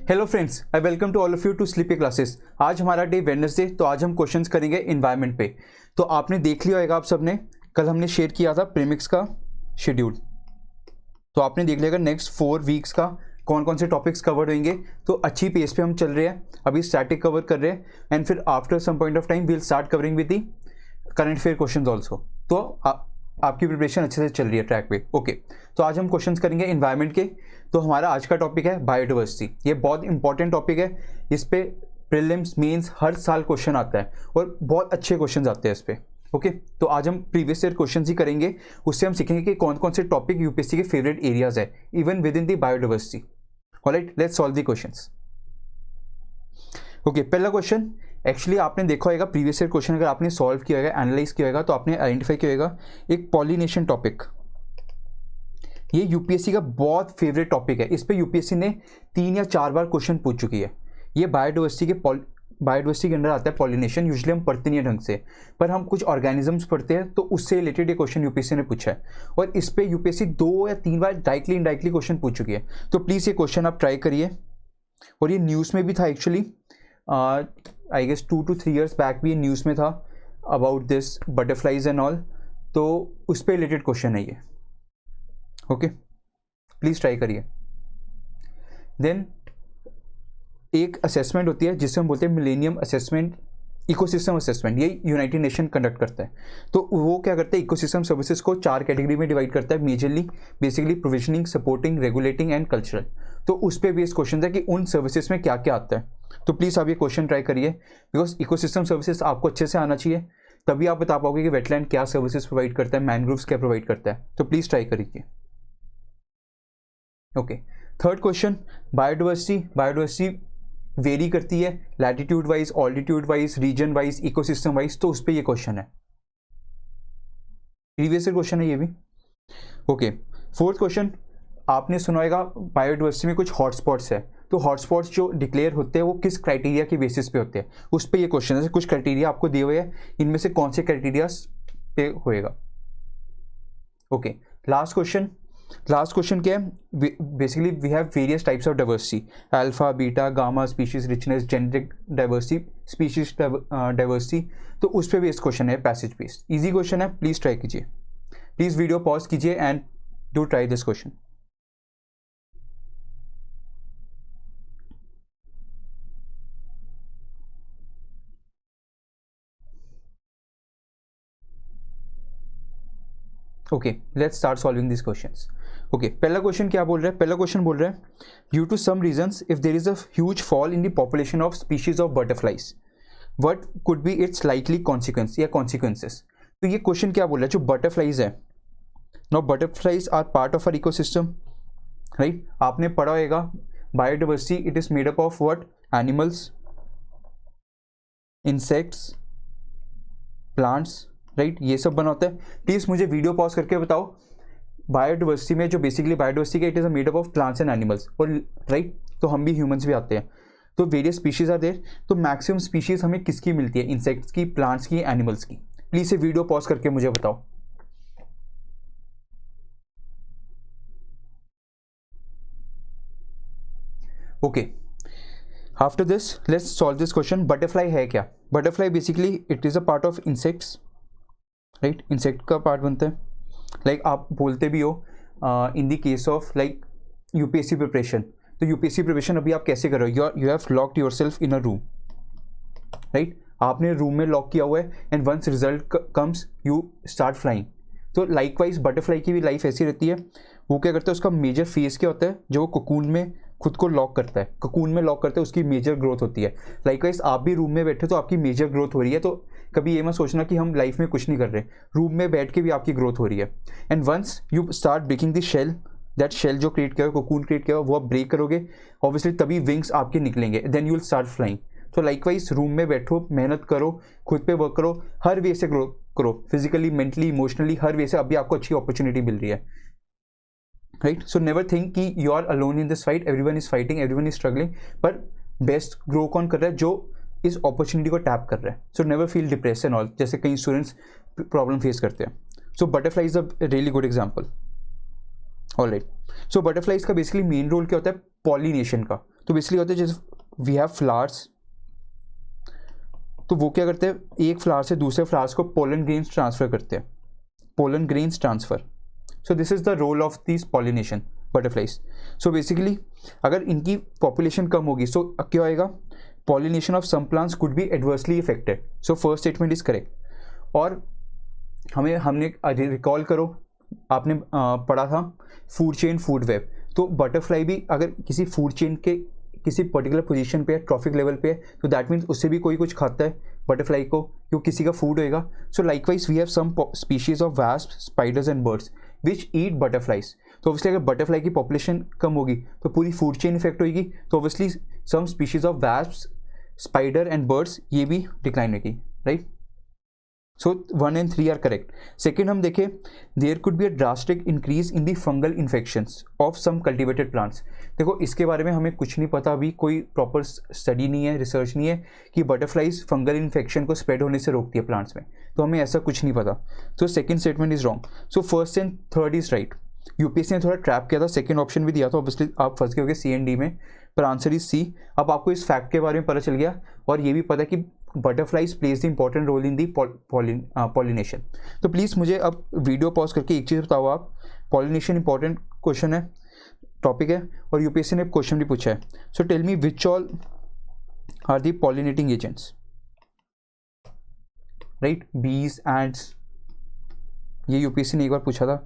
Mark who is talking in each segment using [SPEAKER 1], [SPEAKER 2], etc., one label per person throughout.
[SPEAKER 1] Hello friends, I welcome to all of you to sleepy classes. आज हमारा day Wednesday, तो आज हम क्वेश्चंस करेंगे इन्वायरमेंट पे। तो आपने देख लिया होगा, आप सबने कल हमने शेयर किया था प्रीमिक्स का शेड्यूल, तो आपने देख लिया नेक्स्ट 4 वीक्स का कौन कौन से टॉपिक्स कवर होंगे। तो अच्छी पेस पे हम चल रहे हैं, अभी स्टैटिक कवर कर रहे हैं एंड फिर after some point of time we will start covering with the current affair questions also. तो आपकी प्रिपरेशन अच्छे से चल रही है ट्रैक पे। ओके, तो आज हम क्वेश्चंस करेंगे इन्वायरमेंट के। तो हमारा आज का टॉपिक है बायोडाइवर्सिटी। ये बहुत इंपॉर्टेंट टॉपिक है, इस पे प्रीलिम्स मेंस हर साल क्वेश्चन आता है और बहुत अच्छे क्वेश्चन आते हैं इस पे। ओके, तो आज हम प्रीवियस ईयर क्वेश्चन ही करेंगे, उससे हम सीखेंगे कि कौन कौन से टॉपिक यूपीएससी के फेवरेट एरियाज है even with in the biodiversity. Alright, let's solve the questions. Okay, पहला क्वेश्चन एक्चुअली आपने देखा होगा प्रीवियस ईयर क्वेश्चन, अगर आपने सॉल्व किया होगा, एनालाइज किया होगा, तो आपने आइडेंटिफाई किया होगा एक पॉलिनेशन टॉपिक। ये यूपीएससी का बहुत फेवरेट टॉपिक है, इस पे यूपीएससी ने 3 या 4 बार क्वेश्चन पूछ चुकी है। ये बायोडाइवर्सिटी के अंडर आता है पॉलिनेशन। यूजुअली हम पढ़ते नहीं है ढंग से, पर हम कुछ ऑर्गेनिजम्स पढ़ते हैं, तो उससे रिलेटेड ये क्वेश्चन यूपीएससी ने पूछा है और इस पे यूपीएससी 2 या 3 बार डायरेक्टली इनडायरेक्टली क्वेश्चन पूछ चुकी है। तो प्लीज़ ये क्वेश्चन आप ट्राई करिए। और ये न्यूज़ में भी था actually, I guess 2 to 3 years back भी न्यूज़ में था about this butterflies and all, तो उस पर रिलेटेड क्वेश्चन है ये। ओके, प्लीज़ ट्राई करिए। देन एक असेसमेंट होती है जिसे हम बोलते हैं मिलेनियम असेसमेंट, इकोसिस्टम असेसमेंट। ये यूनाइटेड नेशन कंडक्ट करता है। तो वो क्या करता है, इकोसिस्टम सर्विसेज को 4 कैटेगरी में डिवाइड करता है majorly, basically provisioning, supporting, regulating and cultural. तो उस पर बेस्ड क्वेश्चन है कि उन सर्विसेज में क्या क्या आता है। तो प्लीज़ आप ये क्वेश्चन ट्राई करिए, बिकॉज इकोसिस्टम सर्विसेज आपको अच्छे से आना चाहिए, तभी आप बता पाओगे कि वेटलैंड क्या सर्विसेज प्रोवाइड करता है, मैनग्रोव्स क्या प्रोवाइड करता है। तो प्लीज़ ट्राई करिए। Okay, third question, biodiversity very करती है latitude wise, altitude wise, region wise, ecosystem wise. तो उस पर ये क्वेश्चन है, प्रीवियस क्वेश्चन है ये भी। ओके, फोर्थ क्वेश्चन, आपने सुना होगा बायोडाइवर्सिटी में कुछ हॉटस्पॉट्स है। तो हॉटस्पॉट्स जो डिक्लेयर होते हैं वो किस क्राइटेरिया के बेसिस पे होते हैं, उस पर ये क्वेश्चन है। कुछ क्राइटेरिया आपको दिए हुए हैं, इनमें से कौन से क्राइटेरिया पे होएगा। ओके, लास्ट क्वेश्चन क्या है, basically we have various types of diversity, alpha, beta, gamma, species richness, genetic diversity, species diversity. तो उस पर भी इस क्वेश्चन है, पैसेज बेस्ड, इजी क्वेश्चन है, प्लीज ट्राई कीजिए। प्लीज वीडियो पॉज कीजिए and do try this question. Okay, let's start solving this questions. Okay, पहला क्वेश्चन क्या बोल रहा है, पहला क्वेश्चन बोल रहा है due to some reasons if there is a huge fall in the population of species of butterflies what could be it's likely consequence या कॉन्सिक्वेंसेस। तो ये क्वेश्चन क्या बोल रहा है, जो बटरफ्लाइज है, now butterflies are part of our ecosystem, right. आपने पढ़ा होगा biodiversity it is made up of what, animals, insects, plants, right, ये सब बना होता है। प्लीज़ मुझे वीडियो पॉज करके बताओ, बायोडाइवर्सिटी में जो बेसिकली बायोडाइवर्सिटी का it is a made up of plants and animals, और राइट, तो हम भी ह्यूमंस भी आते हैं। तो वेरियस स्पीशीज आर देयर। तो मैक्सिमम स्पीशीज हमें किसकी मिलती है, इंसेक्ट्स की, प्लांट्स की, एनिमल्स की। प्लीज़ ये वीडियो पॉज करके मुझे बताओ। Okay, after this let's solve this question. Butterfly है क्या, butterfly basically it is a part of insects, right, insect का पार्ट बनता है। लाइक आप बोलते भी हो in the case of like UPSC preparation, तो यूपीएससी प्रिपरेशन अभी आप कैसे कर रहे हो, you have locked yourself in a room, right, आपने रूम में लॉक किया हुआ है and once result comes you start flying. तो लाइकवाइज बटरफ्लाई की भी लाइफ ऐसी रहती है। वो क्या करता है, उसका मेजर फेज क्या होता है, जो वो कोकून में खुद को लॉक करता है, कोकून में लॉक करता है, उसकी मेजर ग्रोथ होती है। लाइकवाइज आप भी रूम में बैठे तो आपकी मेजर ग्रोथ हो रही है। तो कभी ये मत सोचना कि हम लाइफ में कुछ नहीं कर रहे, रूम में बैठ के भी आपकी ग्रोथ हो रही है। And once you start breaking the shell, that shell जो क्रिएट किया, कोकून क्रिएट किया, वो आप ब्रेक करोगे, ऑब्वियसली तभी विंग्स आपके निकलेंगे, then you will start flying. तो लाइकवाइज रूम में बैठो, मेहनत करो, खुद पे वर्क करो, हर वे से ग्रो करो, फिजिकली, मेंटली, इमोशनली, हर वे से अभी आपको अच्छी अपॉर्चुनिटी मिल रही है, राइट। सो नेवर थिंक कि you are alone in this fight, everyone is fighting, everyone is struggling, पर बेस्ट ग्रो कौन कर रहा है, जो इस अपॉर्चुनिटी को टैप कर रहा है। So never feel depress and all, जैसे कई स्टूडेंट्स प्रॉब्लम फेस करते हैं। So butterfly is a really good example. Alright, so butterflies का बेसिकली मेन रोल क्या होता है, पॉलिनेशन का। तो बेसिकली होता है जैसे वी हैव फ्लावर्स, तो वो क्या करते हैं, एक फ्लावर से दूसरे फ्लावर्स को पोलन ग्रेन्स ट्रांसफर करते हैं, pollen grains transfer. So this is the role of this pollination butterflies. So basically अगर इनकी पॉपुलेशन कम होगी सो क्या होएगा, pollination of some plants could be adversely affected. So first statement is correct. और हमने रिकॉल करो, आपने पढ़ा था फूड चेन फूड वेब. तो बटरफ्लाई भी अगर किसी फूड चेन के किसी पर्टिकुलर पोजीशन पे है, ट्रॉफिक लेवल पे है, तो दैट मीन्स उससे भी कोई कुछ खाता है बटरफ्लाई को, क्योंकि किसी का फूड होएगा. So likewise we have some species of wasp, spiders and birds which eat butterflies. तो ऑब्वियसली अगर बटरफ्लाई की पॉपुलेशन कम होगी तो पूरी फूड चेन इफेक्ट होगी. तो obviously some species of wasp, spider and birds ये भी डिक्लाइन होगी, right. So 1 and 3 are correct. Second हम देखें, there could be a drastic increase in the fungal infections of some cultivated plants. देखो इसके बारे में हमें कुछ नहीं पता, अभी कोई प्रॉपर स्टडी नहीं है, रिसर्च नहीं है कि बटरफ्लाइज फंगल इन्फेक्शन को स्प्रेड होने से रोकती है प्लांट्स में, तो हमें ऐसा कुछ नहीं पता. तो second statement is wrong. So first and third is right. UPSC ने थोड़ा ट्रैप किया था, सेकेंड ऑप्शन भी दिया था, ऑब्वियसली आप फंस गए होगे सी एंड डी में, पर आंसर इज सी. अब आपको इस फैक्ट के बारे में पता चल गया और ये भी पता है कि butterflies plays the important role in the pollination. तो प्लीज़ मुझे अब वीडियो पॉज करके एक चीज़ बताओ आप, पॉलिनेशन इंपॉर्टेंट क्वेश्चन है, टॉपिक है, और यूपीएससी ने क्वेश्चन भी पूछा है. So tell me which all are the pollinating agents, right. Bees, ants, ये यूपीएससी ने एक बार पूछा था.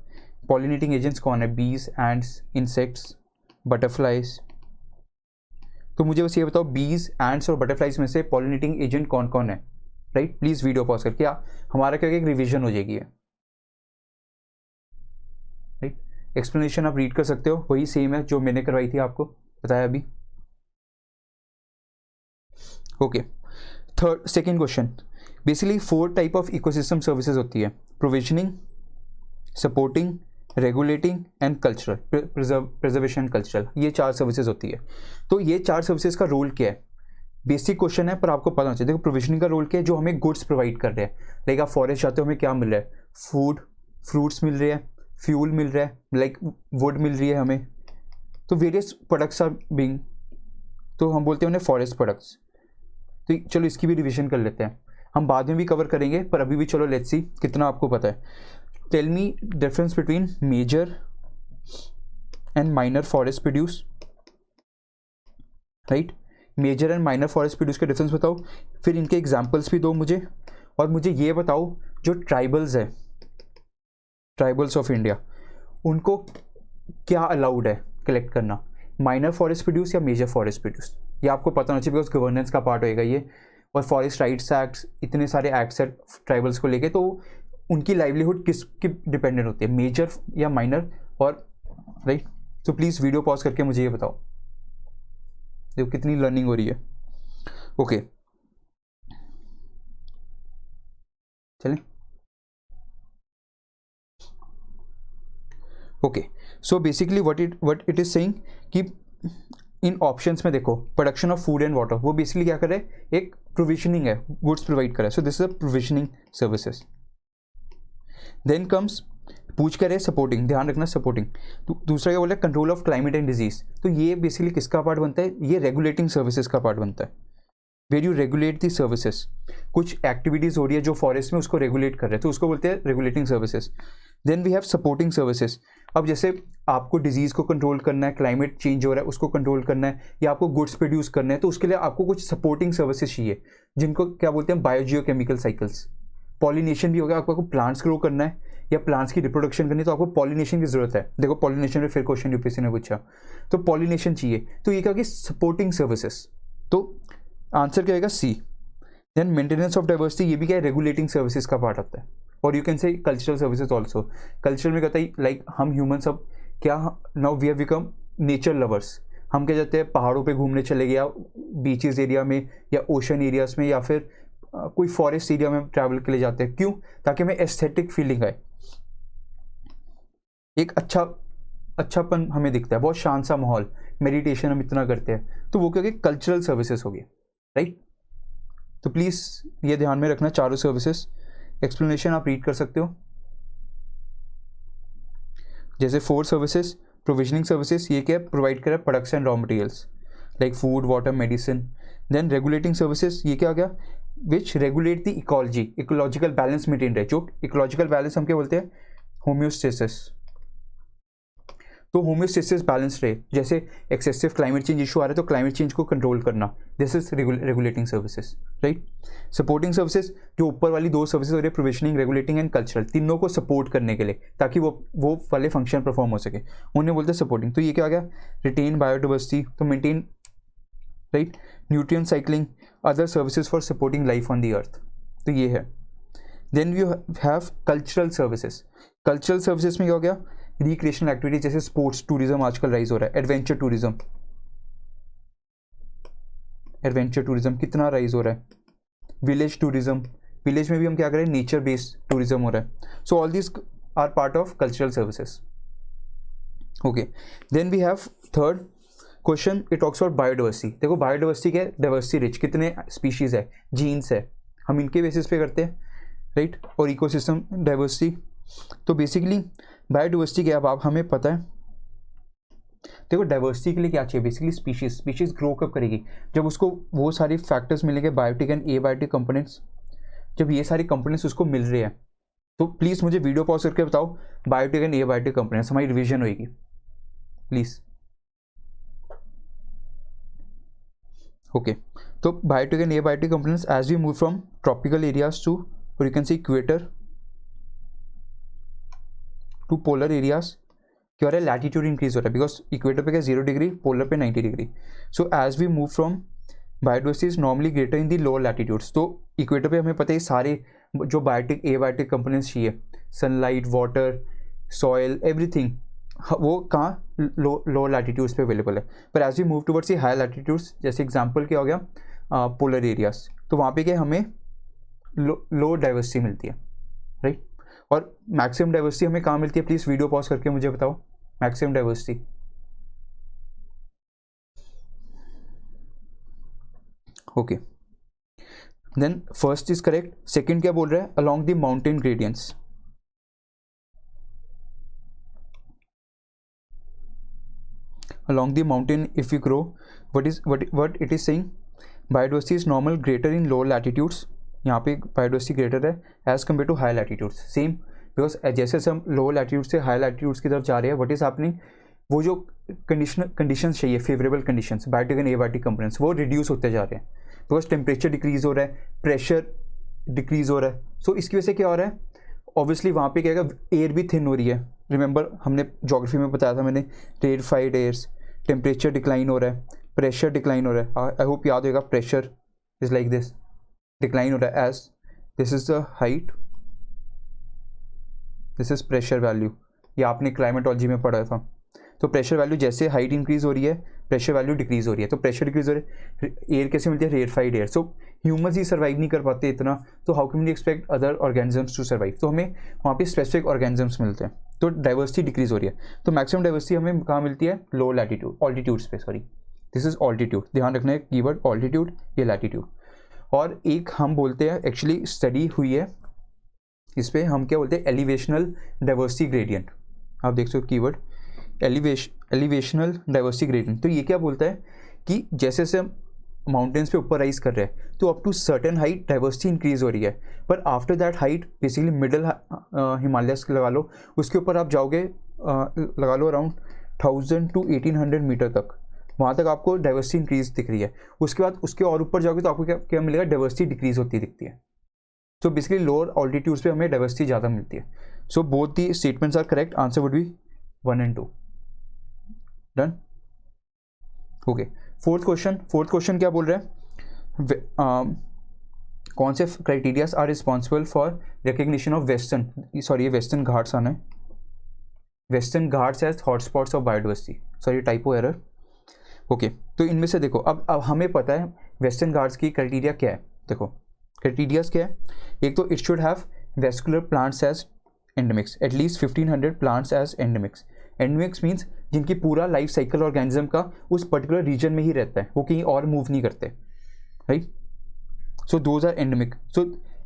[SPEAKER 1] पॉलिनेटिंग एजेंट्स कौन है, बीज, एंड्स, इंसेक्ट्स, बटरफ्लाइज. तो मुझे बस ये बताओ बीज, एंड्स और बटरफ्लाइज में से पॉलिनेटिंग एजेंट कौन कौन है, राइट. प्लीज वीडियो पॉज करके हमारा क्या एक रिवीजन हो जाएगी, राइट. एक्सप्लेनेशन आप रीड कर सकते हो, वही सेम है जो मैंने करवाई थी, आपको बताया अभी. Okay. Third second question, basically 4 type of ecosystem services होती है, provisioning, supporting, regulating and cultural, preservation cultural, ये 4 सर्विसेज होती है. तो ये 4 सर्विसेज का रोल क्या है, बेसिक क्वेश्चन है पर आपको पता होना चाहिए. देखो प्रोविजनिंग का रोल क्या है, जो हमें गुड्स प्रोवाइड कर रहे हैं, लाइक आप फॉरेस्ट जाते हो, हमें क्या मिल रहा है, फूड, फ्रूट्स मिल रहे हैं, फ्यूल मिल रहा है, लाइक वुड मिल रही है हमें, तो वेरियस प्रोडक्ट्स आर बीइंग, तो हम बोलते हैं उन्हें फॉरेस्ट प्रोडक्ट्स. तो चलो इसकी भी रिविजन कर लेते हैं, हम बाद में भी कवर करेंगे, पर अभी भी चलो लेट्स सी कितना आपको पता है. Tell me difference between major and minor forest produce, right. Major and minor forest produce के डिफरेंस बताओ, फिर इनके एग्जांपल्स भी दो मुझे, और मुझे ये बताओ जो ट्राइबल्स है, ट्राइबल्स ऑफ इंडिया, उनको क्या अलाउड है कलेक्ट करना, माइनर फॉरेस्ट प्रोड्यूस या मेजर फॉरेस्ट प्रोड्यूस. ये आपको पता होना चाहिए बिकॉज गवर्नेंस का पार्ट होएगा ये, और फॉरेस्ट राइट्स एक्ट, इतने सारे एक्ट्स है ट्राइबल्स को लेके, तो उनकी लाइवलीहुड किसकी डिपेंडेंट होती है, मेजर या माइनर, और राइट. तो प्लीज़ वीडियो पॉज करके मुझे ये बताओ, देखो कितनी लर्निंग हो रही है. ओके चलें. Okay. So basically what it is saying कि इन ऑप्शंस में देखो production of food and water, वो बेसिकली क्या कर रहे हैं, एक प्रोविजनिंग है, गुड्स प्रोवाइड कर रहा है. So this is a provisioning services. Then comes पूछ कर रहे सपोर्टिंग, ध्यान रखना सपोर्टिंग. दूसरा क्या बोल रहा है, control of climate and disease. तो ये बेसिकली किसका पार्ट बनता है, ये रेगुलेटिंग सर्विसेज का पार्ट बनता है, where you regulate the services. कुछ एक्टिविटीज हो रही है जो फॉरेस्ट में, उसको रेगुलेट कर रहे हैं, तो उसको बोलते हैं regulating services. Then we have supporting services. अब जैसे आपको डिजीज़ को कंट्रोल करना है, क्लाइमेट चेंज हो रहा है उसको कंट्रोल करना है, या आपको गुड्स प्रोड्यूस करना है, तो उसके लिए आपको कुछ सपोर्टिंग सर्विसेज चाहिए, जिनको क्या बोलते हैं, बायोजियोकेमिकल साइकिल्स. पॉलिनेशन भी हो गया, आपको प्लांट्स ग्रो करना है या प्लांट्स की रिप्रोडक्शन करनी है, तो आपको पॉलिनेशन की जरूरत है. देखो पॉलिनेशन में फिर क्वेश्चन यूपीएससी ने पूछा, तो पॉलिनेशन चाहिए, तो ये क्या कि सपोर्टिंग सर्विसेज. तो आंसर क्या होगा, सी. देन मेंटेनेंस ऑफ डाइवर्सिटी, ये भी क्या है, रेगुलेटिंग सर्विसेज का पार्ट आता है. और you can say cultural services also. Cultural में कहता है लाइक हम ह्यूमन सब क्या, now we have become nature lovers. हम क्या जाते हैं पहाड़ों पे घूमने चले गए, या बीचेस एरिया में, या ओशन एरियाज में, या फिर कोई फॉरेस्ट एरिया में ट्रैवल के लिए जाते हैं. क्यों, ताकि हमें एस्थेटिक फीलिंग आए, एक अच्छापन हमें दिखता है, बहुत शांत सा माहौल, मेडिटेशन हम इतना करते हैं, तो वो क्या कल्चरल सर्विसेज हो गई, राइट. तो प्लीज़ ये ध्यान में रखना, चारों सर्विसेज. एक्सप्लेनेशन आप रीड कर सकते हो, जैसे 4 सर्विसेज. प्रोविजनिंग सर्विसेज ये क्या है, प्रोवाइड कर रहा है products and raw materials, like food, water, medicine. Then regulating services, ये क्या हो गया, which regulate the ecology, ecological balance maintain रहे. जो इकोलॉजिकल बैलेंस हम क्या बोलते हैं, होम्योस्टेसिस. तो होम्योस्टेसिस बैलेंस रहे. जैसे एक्सेसिव क्लाइमेट चेंज इशू आ रहा है तो क्लाइमेट चेंज को कंट्रोल करना, this is regulating services, right. Supporting services, जो ऊपर वाली दो सर्विसेज हो रही है, प्रोविजनिंग, रेगुलेटिंग एंड कल्चरल, तीनों को सपोर्ट करने के लिए ताकि वो वाले फंक्शन परफॉर्म हो सके, उन्हें बोलते हैं सपोर्टिंग. तो ये क्या आ गया, रिटेन बायोडाइवर्सिटी, तो maintain, right, nutrient cycling, other services for supporting life on the earth. तो ये है. Then you have cultural services. Cultural services में क्या हो गया, रिक्रिएशनल एक्टिविटी, जैसे स्पोर्ट्स टूरिज्म आजकल राइज हो रहा है. एडवेंचर टूरिज्म, एडवेंचर टूरिज्म कितना राइज हो रहा है. विलेज टूरिज्म, विलेज में भी हम क्या करें, नेचर बेस्ड टूरिज्म हो रहा है. So all this are part of cultural services. Okay, then we have third question, it talks about biodiversity. देखो बायोडाइवर्सिटी क्या है, डाइवर्सिटी रिच, कितने स्पीशीज है, जीन्स है, हम इनके बेसिस पे करते हैं, राइट. और इकोसिस्टम डाइवर्सिटी, तो बेसिकली बायोडाइवर्सिटी क्या है, अब हमें पता है. देखो डाइवर्सिटी के लिए क्या चाहिए, बेसिकली स्पीशीज ग्रो कब करेगी, जब उसको वो सारे फैक्टर्स मिलेंगे, बायोटिक एंड एबायोटिक कंपोनेंट्स. जब ये सारे कंपोनेंट्स उसको मिल रहे हैं तो प्लीज़ मुझे वीडियो पॉज करके बताओ, बायोटिक एंड एबायोटिक कंपोनेंट्स, हमारी रिविजन होगी प्लीज़. ओके, तो biotic and abiotic components as we move from tropical areas to, और you can see equator to polar areas, क्या हो रहा है, लैटिट्यूड इंक्रीज हो रहा है, बिकॉज इक्वेटर पे क्या 0 डिग्री, पोलर पे 90 degree. So as we move from, biodiversity is normally greater in the lower latitudes. तो इक्वेटर पे हमें पता है सारे जो बायोटिक एबायोटिक कंपोनेंट्स चाहिए, सनलाइट, वाटर, सॉयल, एवरीथिंग, वो कहाँ, लोअर लैटिट्यूड्स पे अवेलेबल है. पर as we move towards higher latitudes, जैसे एग्जाम्पल क्या हो गया, पोलर एरियाज, तो वहाँ पे क्या हमें लो डाइवर्सिटी मिलती है, राइट. और मैक्सिमम डाइवर्सिटी हमें कहाँ मिलती है, प्लीज़ वीडियो पॉज करके मुझे बताओ, maximum diversity. Okay, then first is correct. Second क्या बोल रहा है, along the mountain gradients. Along the mountain, if you grow, what it is saying, biodiversity is normal greater in lower latitudes. यहाँ पे biodiversity greater है as compared to higher latitudes. Same, because जैसे हम lower latitudes से higher latitudes की तरफ जा रहे हैं, what is happening, वो जो conditions चाहिए, favorable conditions, biotic and abiotic components, वो reduce होते जा रहे हैं, because temperature decrease हो रहा है, pressure decrease हो रहा है. So इसकी वजह से क्या हो रहा है, ऑब्वियसली वहाँ पे क्या है, एयर भी थिन हो रही है. रिमेंबर हमने ज्योग्राफी में बताया था मैंने, रेडफाइड एयर्स, टेम्परेचर डिक्लाइन हो रहा है, प्रेशर डिक्लाइन हो रहा है. आई होप याद होगा, pressure is like this, decline हो रहा है as this is the height, this is pressure value, ये आपने क्लाइमेटोलॉजी में पढ़ा था. तो प्रेशर वैल्यू जैसे हाइट इंक्रीज हो रही है, प्रेशर वैल्यू डिक्रीज हो रही है. तो प्रेशर डिक्रीज हो रही है, एयर कैसे मिलती है, रेयरफाइड एयर. सो ह्यूमंस ही सर्वाइव नहीं कर पाते इतना, तो how can we expect other organisms to survive. तो हमें वहाँ पे स्पेसिफिक ऑर्गेनिजम्स मिलते हैं, तो डाइवर्सिटी डिक्रीज हो रही है. तो मैक्सिमम डाइवर्सिटी हमें कहाँ मिलती है, लो लैटिट्यूड, ऑल्टीट्यूड्स पे, सॉरी दिस इज ऑल्टीट्यूड, ध्यान रखना है कीवर्ड ऑल्टीट्यूड, ये लैटिट्यूड. और एक हम बोलते हैं, एक्चुअली स्टडी हुई है इस पर, हम क्या बोलते हैं, एलिवेशनल डाइवर्सिटी ग्रेडियंट. आप देख सकते हो कीवर्ड एलिवेशनल डाइवर्सिटी ग्रेडियंट. तो ये क्या बोलता है कि जैसे से हम माउंटेन्स पे ऊपर राइज कर रहे हैं तो up to certain height diversity increase हो रही है, पर after that height, basically middle Himalayas लगा लो, उसके ऊपर आप जाओगे, लगा लो अराउंड 1000 to 1800 मीटर तक, वहाँ तक आपको डाइवर्सिटी इंक्रीज दिख रही है. उसके बाद उसके और ऊपर जाओगे तो आपको क्या मिलेगा, डाइवर्सिटी डिक्रीज होती दिखती है. सो बेसिकली लोअर ऑल्टीट्यूड्स पे हमें डाइवर्सिटी ज़्यादा मिलती है. So both the statements are correct, answer would be 1 and 2. Done. Okay, fourth question क्या बोल रहे हैं, कौन से criterias are responsible for recognition of western Ghats आना है, western Ghats as hotspots of biodiversity, sorry typo error. Okay, तो इनमें से देखो, अब हमें पता है वेस्टर्न घाट्स की क्राइटेरिया क्या है. देखो क्राइटेरियाज क्या है, एक तो it should have vascular plants as endemics, at least 1500 plants as endemics. Endemics means जिनकी पूरा लाइफ साइकिल ऑर्गेनिज्म का उस पर्टिकुलर रीजन में ही रहता है, वो कहीं और मूव नहीं करते, right. So those are endemic. So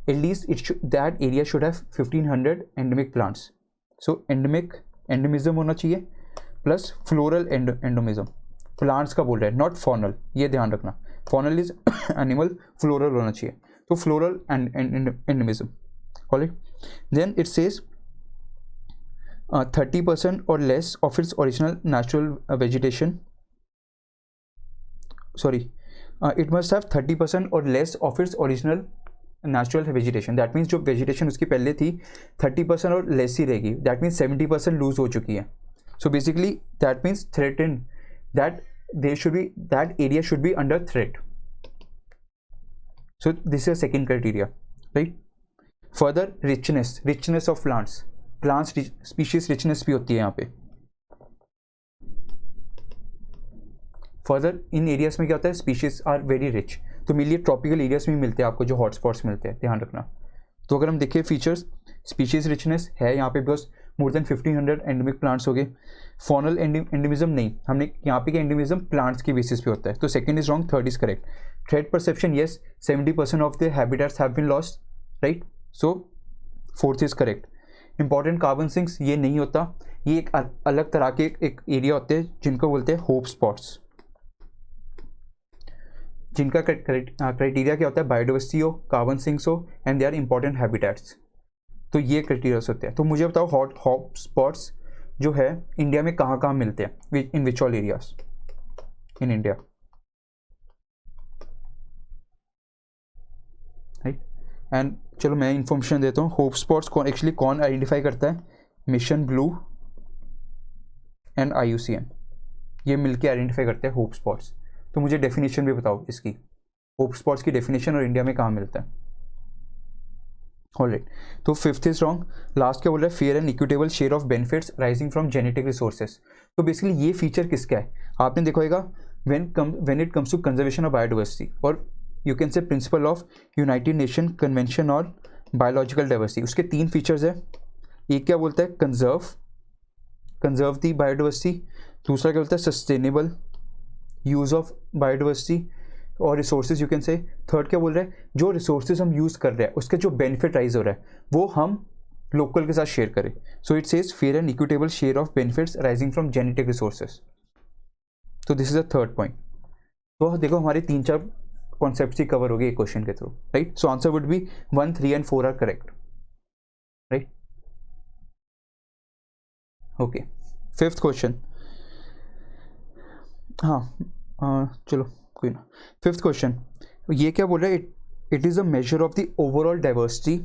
[SPEAKER 1] at least that area should have 1500 endemic plants. So endemism होना चाहिए, प्लस फ्लोरल एंडोमिज्म. प्लांट्स का बोल रहा है, नॉट फॉनल, ये ध्यान रखना। फॉनल इज एनिमल, फ्लोरल होना चाहिए, तो floral endemism. Alright, then it says 30% or less of its original natural vegetation, sorry, it must have 30% or less of its original natural vegetation, that means जो vegetation उसकी पहले थी 30% और less ही रहेगी, that means 70% lose हो चुकी है। So basically that means threatened, that there should be, that area should be under threat. So this is a second criteria, right? Further, richness of plants species richness भी होती है यहाँ पे। Further in areas में क्या होता है, species are very rich, तो मेनली ट्रॉपिकल एरियाज में मिलते हैं आपको, जो हॉटस्पॉट्स मिलते हैं, ध्यान रखना। तो अगर हम देखें फीचर्स, स्पीशीज रिचनेस है यहाँ पे, because more than 1500 endemic plants हो गए। फॉनल एंडेमिज्म नहीं, हमने यहाँ पे क्या एंडेमिज्म प्लांट्स के बेसिस पे होता है, तो second is wrong, third is correct. Threat perception yes, 70% of the habitats have been lost, right, so fourth is correct. Important carbon sinks ये नहीं होता, ये एक अलग तरह के एक एरिया होते हैं जिनको बोलते हैं होप स्पॉट्स, जिनका क्राइटेरिया क्या होता है, बायोडाइवर्सिटी हो, कार्बन सिंक्स हो, and they are important habitats. तो ये क्राइटेरियाज होते हैं। तो मुझे बताओ होप स्पॉट्स जो है इंडिया में कहाँ कहाँ मिलते हैं, in which all areas in India, right. And चलो मैं इन्फॉर्मेशन देता हूँ, होप स्पॉट्स कौन आइडेंटिफाई करता है, मिशन ब्लू एंड IUCN, ये मिलके आइडेंटिफाई करते हैं होप स्पॉट्स। तो मुझे डेफिनेशन भी बताओ इसकी, होप स्पॉट्स की डेफिनेशन और इंडिया में कहाँ मिलता है। ऑलराइट, तो फिफ्थ इज रॉन्ग। लास्ट क्या बोल रहा है, fair and equitable share of benefits arising from genetic resources. तो बेसिकली ये फीचर किसका है, आपने देखा होगा when it comes to conservation of biodiversity, और you can say principle of United Nation convention on biological diversity, उसके 3 फीचर्स है। एक क्या बोलता है, कंजर्व दी बायोडाइवर्सिटी, दूसरा क्या बोलता है, सस्टेनेबल यूज ऑफ बायोडाइवर्सिटी और रिसोर्सेज यू कैन से, थर्ड क्या बोल रहा है, जो रिसोर्सेज हम यूज़ कर रहे हैं उसके जो बेनिफिट राइज हो रहा है वो हम लोकल के साथ शेयर करें। So it says fair and equitable share of benefits arising from genetic resources. तो this is the third point. तो देखो हमारे 3-4 कॉन्सेप्ट्स ही कवर हो गए क्वेश्चन के through, right. So answer would be 1, 3 and 4 are correct, right. Okay, fifth question, हाँ चलो कोई ना। फिफ्थ क्वेश्चन ये क्या बोल रहा है, it is a measure of the overall diversity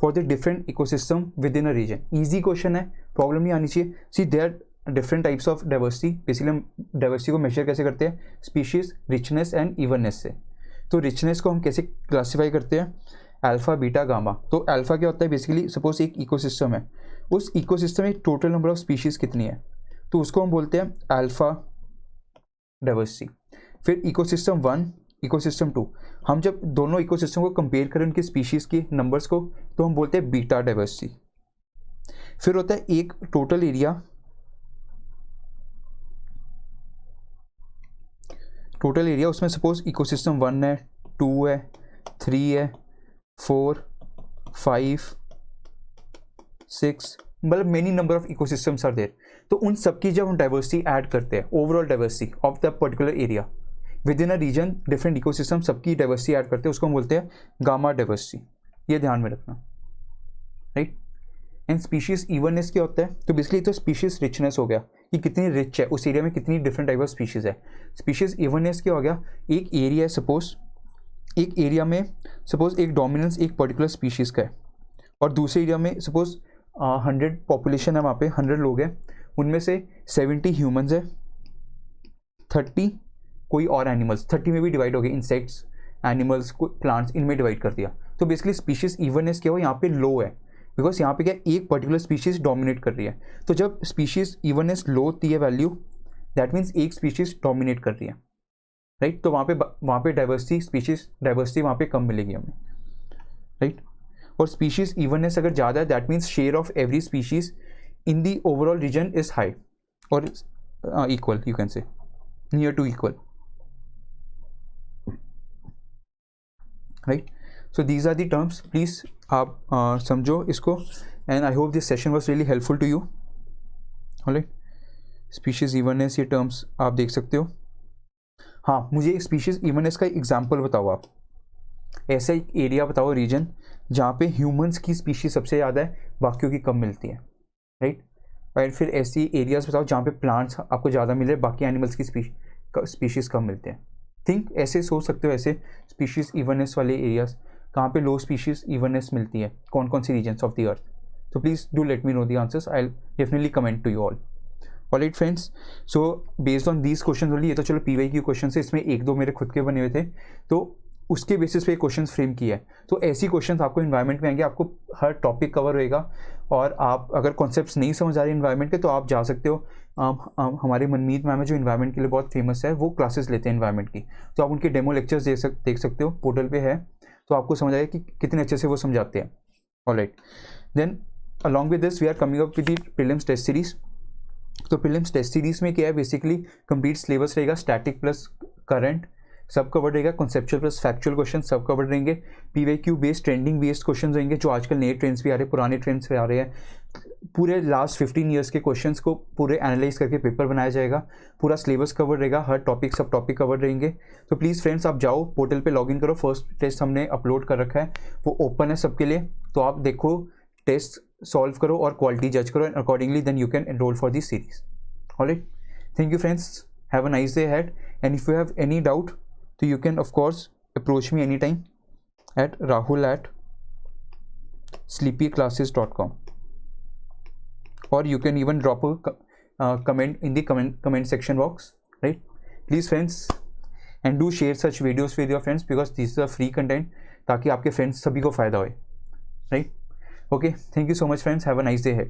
[SPEAKER 1] for the different ecosystem with in a region. Easy question है, प्रॉब्लम नहीं आनी चाहिए। See there different types of diversity, basically हम डाइवर्सिटी को मेजर कैसे करते हैं, स्पीशीज रिचनेस एंड इवननेस से। तो रिचनेस को हम कैसे क्लासीफाई करते हैं, अल्फा बीटा गामा। तो अल्फा क्या होता है, बेसिकली सपोज एक इकोसिस्टम है, उस इकोसिस्टम में टोटल नंबर ऑफ स्पीशीज़ कितनी है, तो उसको हम बोलते हैं अल्फा डाइवर्सिटी। फिर इकोसिस्टम 1, इकोसिस्टम 2, हम जब दोनों इकोसिस्टम को कंपेयर करें उनकी स्पीशीज़ के नंबर्स को, तो हम बोलते हैं बीटा डाइवर्सिटी। फिर होता है एक टोटल एरिया, उसमें सपोज इकोसिस्टम 1 है, 2 है, 3 है, 4, 5, 6, मतलब many number of ecosystems are there. तो उन सबकी जब हम डाइवर्सिटी ऐड करते हैं, overall diversity of the particular area with in a region, different ecosystem सबकी डाइवर्सिटी ऐड करते हैं, उसको हम बोलते हैं गामा डाइवर्सिटी। ये ध्यान में रखना, राइट। एंड स्पीशीज इवननेस क्या होता है, तो बेसिकली तो स्पीशीज रिचनेस हो गया कि कितनी रिच है उस एरिया में, कितनी डिफरेंट टाइप ऑफ स्पीशीज है। स्पीशीज इवननेस क्या हो गया, एक एरिया है, सपोज एक एरिया में सपोज एक डोमिनेंस एक पर्टिकुलर स्पीशीज का है, और दूसरे एरिया में सपोज 100 पॉपुलेशन है, वहाँ पे 100 लोग हैं, उनमें से 70 ह्यूमंस है, 30 कोई और एनिमल्स, 30 में भी डिवाइड हो गए, इंसेक्ट्स, एनिमल्स, प्लांट्स, इनमें डिवाइड कर दिया। तो बेसिकली स्पीशीज इवननेस क्या हो, यहाँ पे लो है, बिकॉज यहाँ पे क्या एक पर्टिकुलर स्पीशीज डोमिनेट कर रही है। तो जब स्पीशीज इवननेस लो होती है वैल्यू, दैट मीन्स एक स्पीशीज डोमिनेट कर रही है, राइट। तो वहाँ पे डाइवर्सिटी, स्पीशीज डाइवर्सिटी वहाँ पे कम मिलेगी हमें, राइट। और स्पीशीज इवननेस अगर ज़्यादा है, that means share of every species in the overall region is high और equal, you can say near to equal, right. So these are the terms, please आप समझो इसको, and I hope this session was really helpful to you. Alright, species evenness, ये terms आप देख सकते हो। हाँ, मुझे एक स्पीशीज़ इवननेस का एग्जाम्पल बताओ आप, ऐसा एक एरिया बताओ, रीजन जहाँ पे ह्यूमंस की स्पीशीज सबसे ज़्यादा है, बाकियों की कम मिलती है, राइट। और फिर ऐसी एरियाज बताओ जहाँ पे प्लांट्स आपको ज़्यादा मिले, बाकी एनिमल्स की स्पीशीज़ कम मिलते हैं। थिंक ऐसे सोच सकते हो, ऐसे स्पीशीज़ इवननेस वाले एरियाज कहाँ पे लो स्पीशीज़ इवननेस मिलती है, कौन कौन सी रीजन्स ऑफ द अर्थ। तो please do let me know the answers, I will definitely comment to you all. Alright friends, so based on these question only, ये तो चलो PYQ क्वेश्चन है, इसमें एक दो मेरे खुद के बने हुए थे, तो उसके बेसिस पे क्वेश्चन फ्रेम किया है। तो ऐसी क्वेश्चन आपको इन्वायरमेंट में आएंगे, आपको हर टॉपिक कवर होएगा, और आप अगर कॉन्सेप्ट्स नहीं समझ आ रहे इन्वायरमेंट के तो आप जा सकते हो, हमारे मनमीत मैम है जो इन्वायरमेंट के लिए बहुत फेमस है, वो क्लासेस लेते हैं इन्वायरमेंट की, तो आप उनके डेमो लेक्चर्स देख सकते हो, पोर्टल पे है, तो आपको समझ आएगा कि कितने अच्छे से वो समझाते हैं। Alright, then along with this we are coming up with the prelims test series. तो प्रीलिम्स टेस्ट सीरीज में क्या है, बेसिकली कंप्लीट सिलेबस रहेगा, स्टैटिक प्लस करंट सब कवर्ड रहेगा, कॉन्सेप्चुअल प्लस फैक्चुअल क्वेश्चन सब कवर्ड रहेंगे, PYQ based trending based question रहेंगे, जो आजकल नए ट्रेंड्स भी आ रहे हैं, पुराने ट्रेंड्स भी आ रहे हैं, पूरे लास्ट 15 ईयर्स के क्वेश्चंस को पूरे एनालाइज करके पेपर बनाया जाएगा, पूरा सिलेबस कवर रहेगा, हर टॉपिक सब टॉपिक कवर रहेंगे। तो प्लीज़ फ्रेंड्स आप जाओ पोर्टल पे लॉगिन करो, फर्स्ट टेस्ट हमने अपलोड कर रखा है, वो ओपन है सबके लिए, तो आप देखो टेस्ट सॉल्व करो और क्वालिटी जज करो, and accordingly then you can enroll for this series. Alright, thank you friends, have a nice day ahead, and if you have any doubt, so you can of course approach me anytime at rahul@sleepyclasses.com, or you can even drop a comment in the comment section box, right? Please friends, and do share such videos with your friends, because this is a free content, ताकि आपके friends सभी को फ़ायदा होए, right? Okay, thank you so much friends, have a nice day ahead.